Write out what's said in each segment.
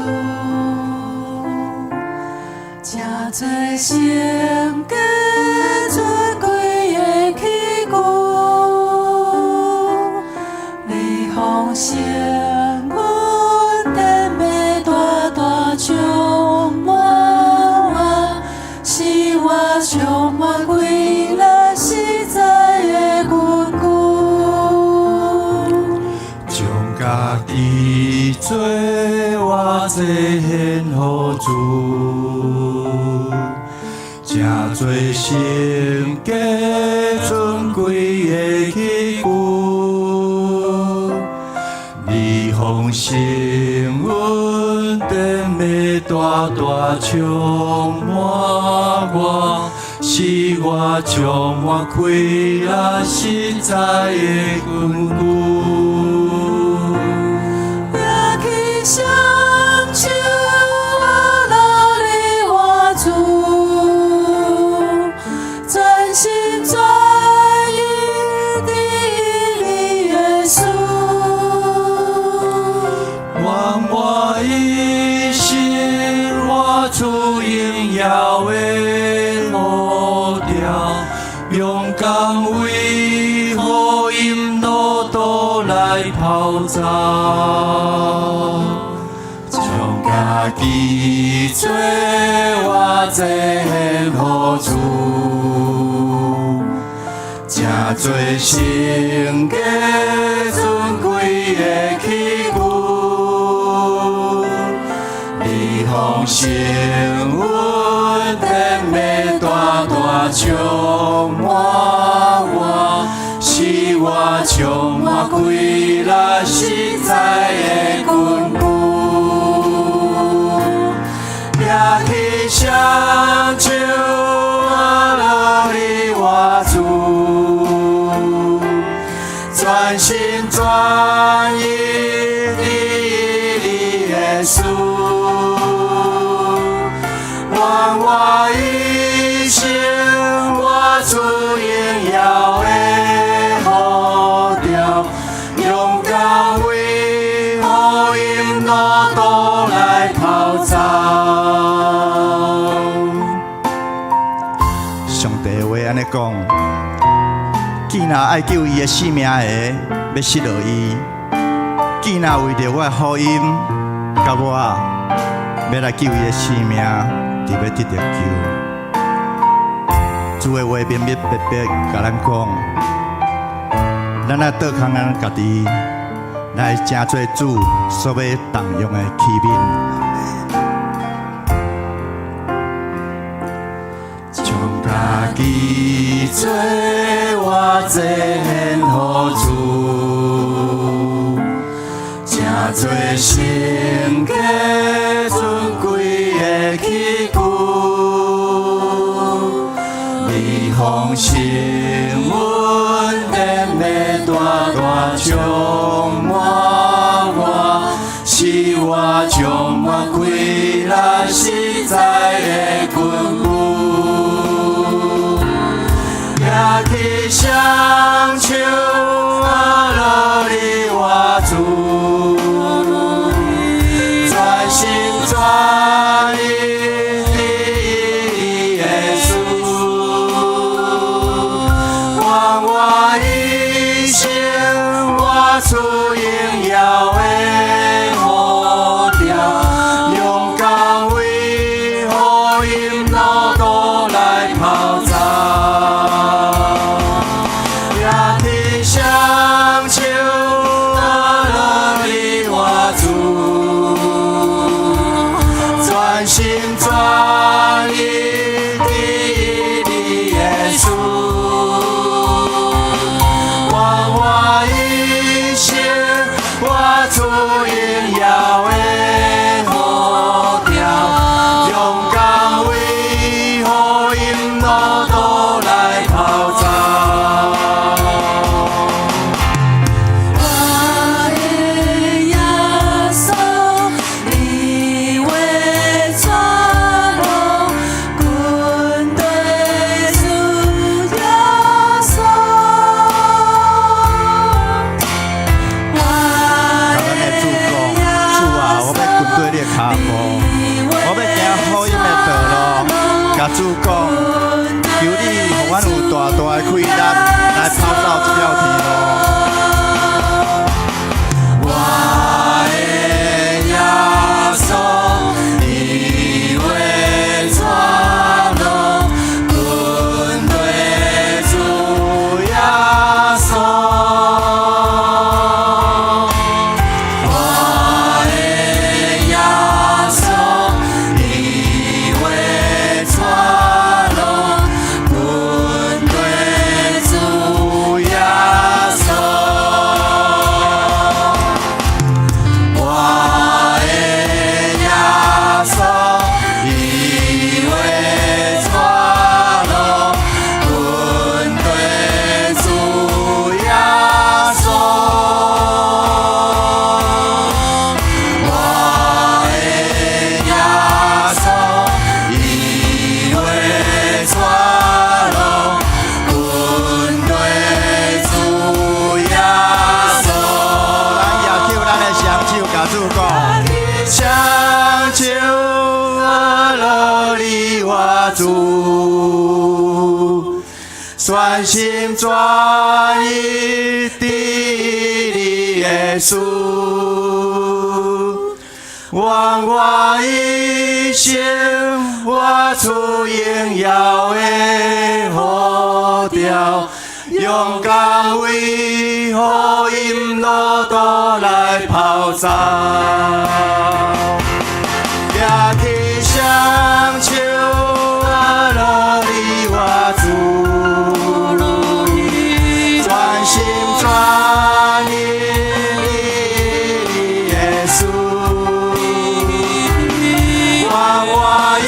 主，正做圣洁尊贵的器具，你丰盛稳定的大大充满我，是我充满归来实在的根据。将家己做我这献予主，正做圣洁尊贵的器具，你丰盛稳定的大大充满我，是我充满开啦实在的根据。相求我努力活主，专心专意地你耶稣，愿我一生我主荣耀的路条，勇敢为福音路途来跑走。家己做我这献予主，正做圣洁尊贵的器具，你丰盛稳定的大大充满我，是我充满归来实在的根据。相求我努力活主，专心专意地你耶稣，愿我一生我主荣耀的路条，勇敢为福音路途来跑走。上帝话安尼讲，既然爱救伊的性命的，要失落伊；既然为着我的福音，甲我要来救伊的性命，就要得到救。主的话明明白白甲咱讲，咱啊倒空咱家己，来成做主所要动用的器皿。家己做我这献予主，正做圣洁尊贵的器具，你丰盛稳定的大大充满我，是我充满归来实在的根据。家己相求我努力活主，专心专意地耶稣，愿我一生我主荣耀的路条，勇敢为福音路途来跑走。相求我努力活主，专心专意地你耶稣，愿我一生我主荣耀的路条，勇敢为福音路途来跑走。主讲，求你予阮有大大的气力来跑走这条天路。我的耶稣，你为传路，军队主耶稣。我的耶稣，你为传路，军队主耶稣。我的耶稣，你为传路，军队主耶稣。我的耶稣，你为传路，军队主耶稣。咱也叫咱的双手，甲主讲，双手我落你我主，全心全意伫你的事，愿我一生活出荣耀的呼召，勇敢为福音路途来跑走。举起双手，我落你我主，全心全意你的事，愿我一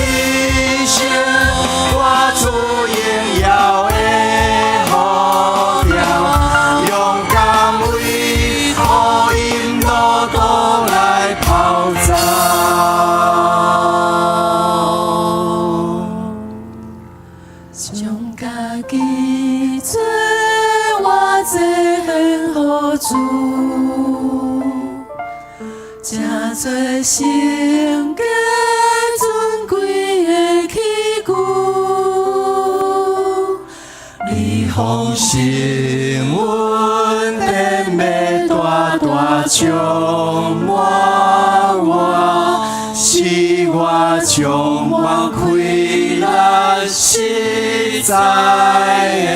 生活出荣耀的呼召，勇敢为福音路途来跑走。将家己做我这献予主，正做圣洁尊贵的器具。你风声阮甜美大大充满我，使我充满快乐实在的